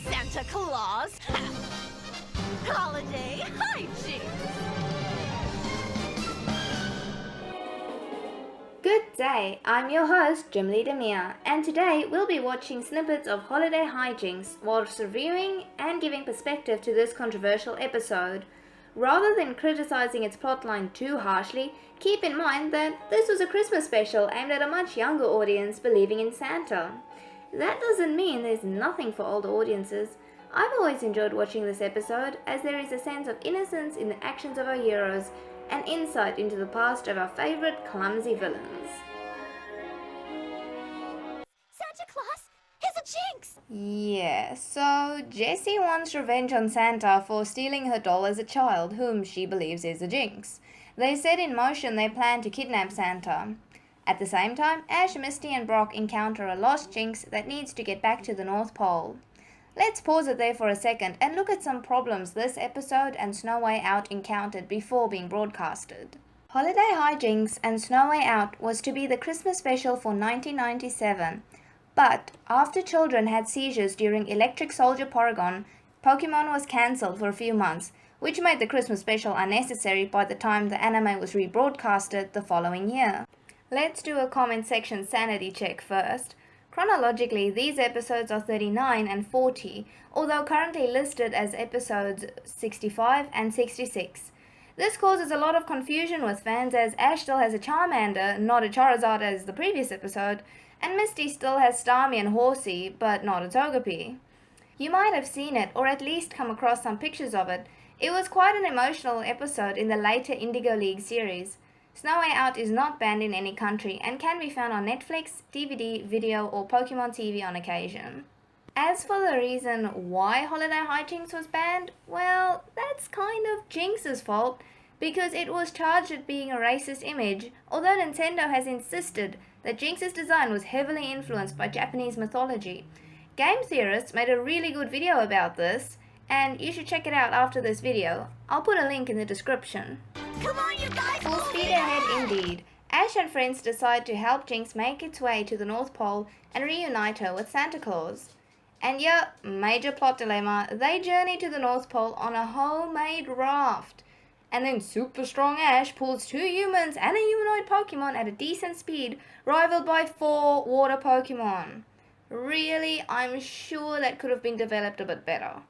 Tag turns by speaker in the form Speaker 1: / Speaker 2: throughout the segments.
Speaker 1: Santa Claus. Holiday hijinks.
Speaker 2: Good day, I'm your host Jimly Demir, and today we'll be watching snippets of Holiday Hijinks whilst reviewing and giving perspective to this controversial episode. Rather than criticizing its plotline too harshly, keep in mind that this was a Christmas special aimed at a much younger audience believing in Santa. That doesn't mean there's nothing for older audiences. I've always enjoyed watching this episode as there is a sense of innocence in the actions of our heroes and insight into the past of our favorite clumsy villains.
Speaker 1: Santa Claus is a jinx.
Speaker 2: Yeah, so Jessie wants revenge on Santa for stealing her doll as a child, whom she believes is a jinx. They set in motion their plan to kidnap Santa. At the same time, Ash, Misty and Brock encounter a lost jinx that needs to get back to the North Pole. Let's pause it there for a second and look at some problems this episode and Snow Way Out encountered before being broadcasted. Holiday Hijinks and Snow Way Out was to be the Christmas special for 1997, but after children had seizures during Electric Soldier Porygon, Pokemon was cancelled for a few months, which made the Christmas special unnecessary by the time the anime was rebroadcasted the following year. Let's do a comment section sanity check first. Chronologically, these episodes are 39 and 40, although currently listed as episodes 65 and 66. This causes a lot of confusion with fans as Ash still has a Charmander, not a Charizard as the previous episode, and Misty still has Starmie and Horsey, but not a Togepi. You might have seen it, or at least come across some pictures of it. It was quite an emotional episode in the later Indigo League series. Snow Way Out is not banned in any country and can be found on Netflix, DVD, video or Pokemon TV on occasion. As for the reason why Holiday Hijinks was banned, well, that's kind of Jinx's fault because it was charged with being a racist image, although Nintendo has insisted that Jinx's design was heavily influenced by Japanese mythology. Game theorists made a really good video about this, and you should check it out after this video. I'll put a link in the description.
Speaker 1: Come on, you guys!
Speaker 2: Full speed ahead indeed. Ash and friends decide to help Jinx make its way to the North Pole and reunite her with Santa Claus. And yeah, major plot dilemma, they journey to the North Pole on a homemade raft. And then super strong Ash pulls 2 humans and a humanoid Pokemon at a decent speed, rivaled by 4 water Pokemon. Really, I'm sure that could have been developed a bit better.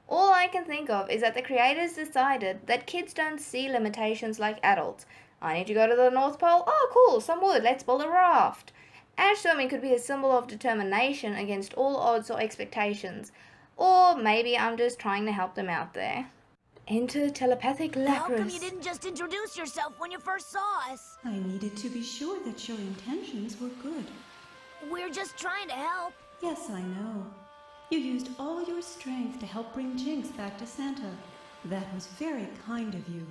Speaker 2: All I can think of is that the creators decided that kids don't see limitations like adults. I need to go to the North Pole. Oh, cool, some wood. Let's build a raft. Ash swimming could be a symbol of determination against all odds or expectations. Or maybe I'm just trying to help them out there. Enter telepathic Lapras.
Speaker 1: How come you didn't just introduce yourself when you first saw us?
Speaker 3: I needed to be sure that your intentions were good.
Speaker 1: We're just trying to help.
Speaker 3: Yes, I know. You used all your strength to help bring Jinx back to Santa. That was very kind of you.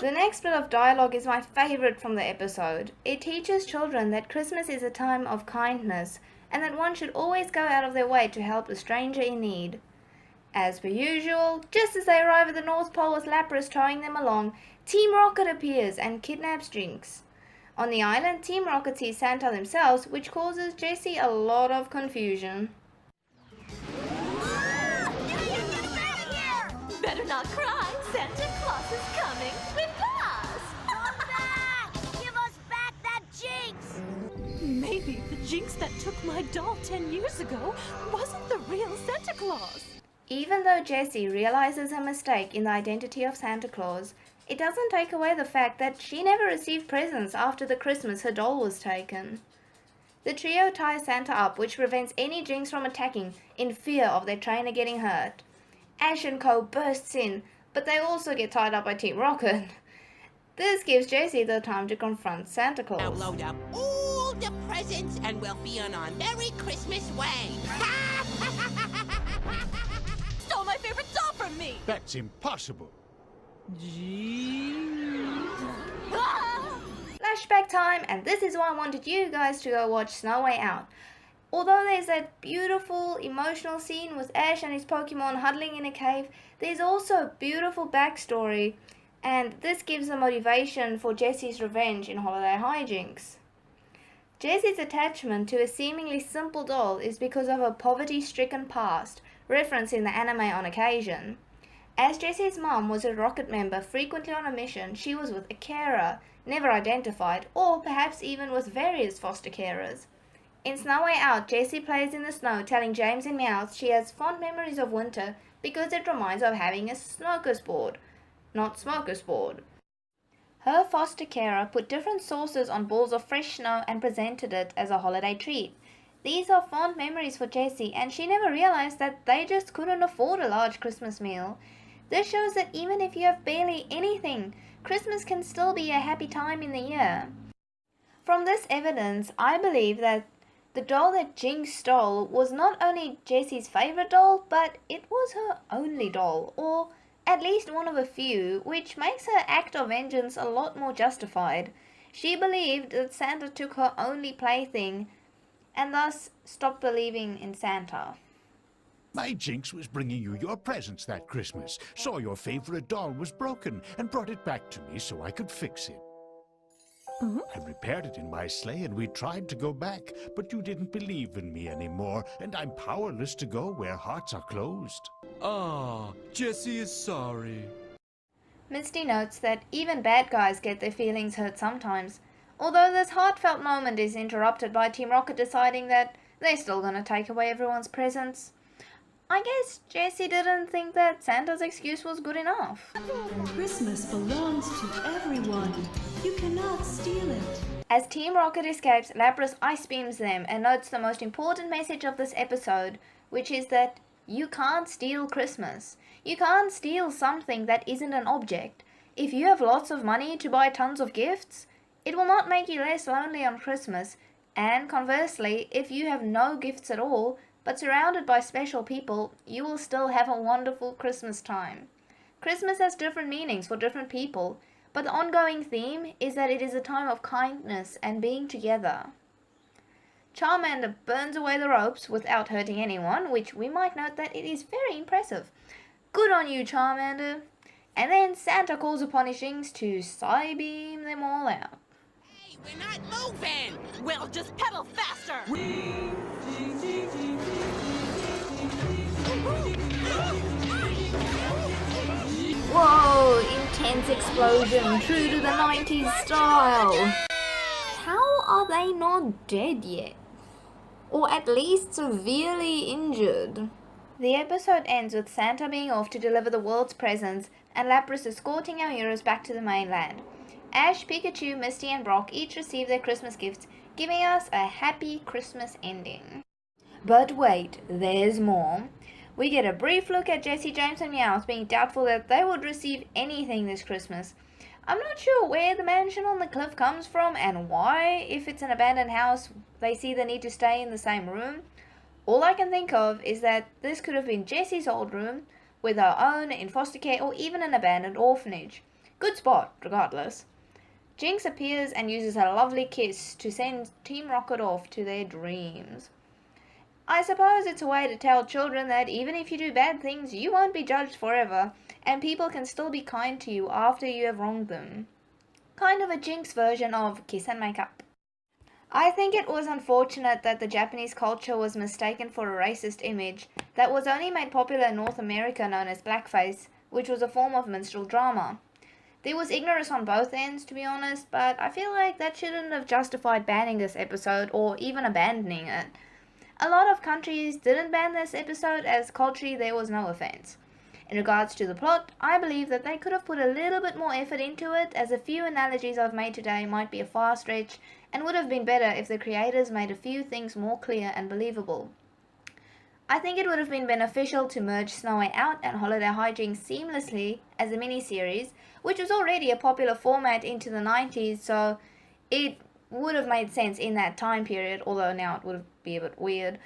Speaker 2: The next bit of dialogue is my favorite from the episode. It teaches children that Christmas is a time of kindness and that one should always go out of their way to help a stranger in need. As per usual, just as they arrive at the North Pole with Lapras towing them along, Team Rocket appears and kidnaps Jinx. On the island, Team Rocket sees Santa themselves, which causes Jessie a lot of confusion.
Speaker 1: Better not cry. Santa Claus is coming with us. Come back! Give us back that Jinx! Maybe the Jinx that took my doll 10 years ago wasn't the real Santa Claus.
Speaker 2: Even though Jessie realizes her mistake in the identity of Santa Claus, it doesn't take away the fact that she never received presents after the Christmas her doll was taken. The trio ties Santa up, which prevents any Jinx from attacking in fear of their trainer getting hurt. Ash and Co bursts in, but they also get tied up by Team Rocket. This gives Jessie the time to confront Santa Claus.
Speaker 4: Now load up all the presents and we'll be on our Merry Christmas way.
Speaker 1: Stole my favorite doll from me.
Speaker 5: That's impossible.
Speaker 2: Flashback time, and this is why I wanted you guys to go watch Snow Way Out. Although there's that beautiful emotional scene with Ash and his Pokemon huddling in a cave, there's also a beautiful backstory, and this gives the motivation for Jessie's revenge in Holiday Hijinks. Jessie's attachment to a seemingly simple doll is because of her poverty-stricken past, referenced in the anime on occasion. As Jessie's mom was a Rocket member frequently on a mission, she was with a carer, never identified, or perhaps even with various foster carers. In Snow Way Out, Jessie plays in the snow, telling James and Meowth she has fond memories of winter because it reminds her of having a smorgasbord, not smorgasbord. Her foster carer put different sauces on balls of fresh snow and presented it as a holiday treat. These are fond memories for Jessie, and she never realized that they just couldn't afford a large Christmas meal. This shows that even if you have barely anything, Christmas can still be a happy time in the year. From this evidence, I believe that the doll that Jinx stole was not only Jessie's favorite doll, but it was her only doll, or at least one of a few, which makes her act of vengeance a lot more justified. She believed that Santa took her only plaything, and thus stopped believing in Santa.
Speaker 5: My Jinx was bringing you your presents that Christmas, saw your favorite doll was broken, and brought it back to me so I could fix it. I repaired it in my sleigh and we tried to go back, but you didn't believe in me anymore, and I'm powerless to go where hearts are closed.
Speaker 6: Ah, Jessie is sorry.
Speaker 2: Misty notes that even bad guys get their feelings hurt sometimes, although this heartfelt moment is interrupted by Team Rocket deciding that they're still gonna take away everyone's presents. I guess Jessie didn't think that Santa's excuse was good enough.
Speaker 3: Christmas belongs to everyone. You cannot steal it.
Speaker 2: As Team Rocket escapes, Lapras ice beams them and notes the most important message of this episode, which is that you can't steal Christmas. You can't steal something that isn't an object. If you have lots of money to buy tons of gifts, it will not make you less lonely on Christmas, and conversely, if you have no gifts at all, but surrounded by special people, you will still have a wonderful Christmas time. Christmas has different meanings for different people, but the ongoing theme is that it is a time of kindness and being together. Charmander burns away the ropes without hurting anyone, which we might note that it is very impressive. Good on you, Charmander. And then Santa calls upon his Jinx to Psybeam them all out.
Speaker 4: Hey, we're not moving!
Speaker 1: Well, just pedal faster!
Speaker 2: Whoa, intense explosion, true to the 90s style. How are they not dead yet? Or at least severely injured? The episode ends with Santa being off to deliver the world's presents and Lapras escorting our heroes back to the mainland. Ash, Pikachu, Misty and Brock each receive their Christmas gifts, giving us a happy Christmas ending. But wait, there's more. We get a brief look at Jessie, James and Meowth being doubtful that they would receive anything this Christmas. I'm not sure where the mansion on the cliff comes from and why, if it's an abandoned house, they see the need to stay in the same room. All I can think of is that this could have been Jessie's old room, with her own, in foster care, or even an abandoned orphanage. Good spot, regardless. Jinx appears and uses her lovely kiss to send Team Rocket off to their dreams. I suppose it's a way to tell children that even if you do bad things, you won't be judged forever, and people can still be kind to you after you have wronged them. Kind of a Jinx version of kiss and make up. I think it was unfortunate that the Japanese culture was mistaken for a racist image that was only made popular in North America known as blackface, which was a form of minstrel drama. There was ignorance on both ends, to be honest, but I feel like that shouldn't have justified banning this episode or even abandoning it. A lot of countries didn't ban this episode as culturally there was no offense. In regards to the plot, I believe that they could have put a little bit more effort into it, as a few analogies I've made today might be a far stretch and would have been better if the creators made a few things more clear and believable. I think it would have been beneficial to merge Snow Way Out and Holiday Hijinks seamlessly as a mini-series, which was already a popular format into the 90s, so it would have made sense in that time period, although now it would be a bit weird.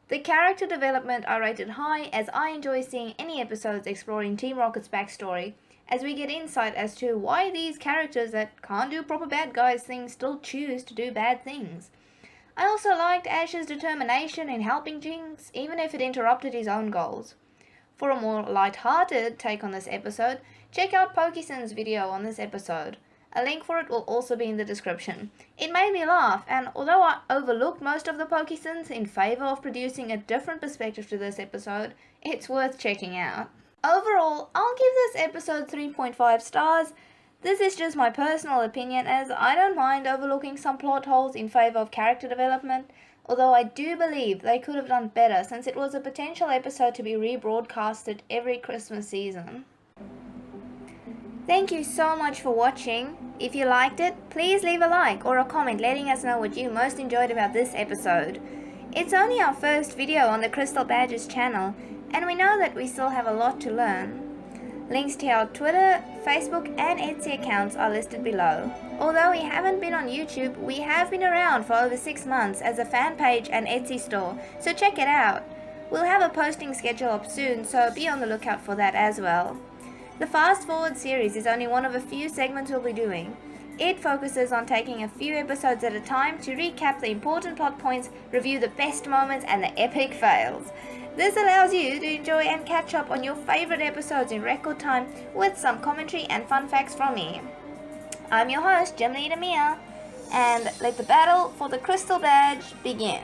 Speaker 2: The character development I rated high, as I enjoy seeing any episodes exploring Team Rocket's backstory, as we get insight as to why these characters that can't do proper bad guys things still choose to do bad things. I also liked Ash's determination in helping Jinx, even if it interrupted his own goals. For a more light-hearted take on this episode, check out Pokison's video on this episode. A link for it will also be in the description. It made me laugh, and although I overlooked most of the Pokesons in favour of producing a different perspective to this episode, it's worth checking out. Overall, I'll give this episode 3.5 stars. This is just my personal opinion, as I don't mind overlooking some plot holes in favour of character development, although I do believe they could have done better since it was a potential episode to be rebroadcasted every Christmas season. Thank you so much for watching. If you liked it, please leave a like or a comment letting us know what you most enjoyed about this episode. It's only our first video on the Crystal Badgers channel, and we know that we still have a lot to learn. Links to our Twitter, Facebook and Etsy accounts are listed below. Although we haven't been on YouTube, we have been around for over 6 months as a fan page and Etsy store, so check it out. We'll have a posting schedule up soon, so be on the lookout for that as well. The Fast Forward series is only one of a few segments we'll be doing. It focuses on taking a few episodes at a time to recap the important plot points, review the best moments and the epic fails. This allows you to enjoy and catch up on your favourite episodes in record time with some commentary and fun facts from me. I'm your host, Gemini Mia, and let the battle for the Crystal Badge begin.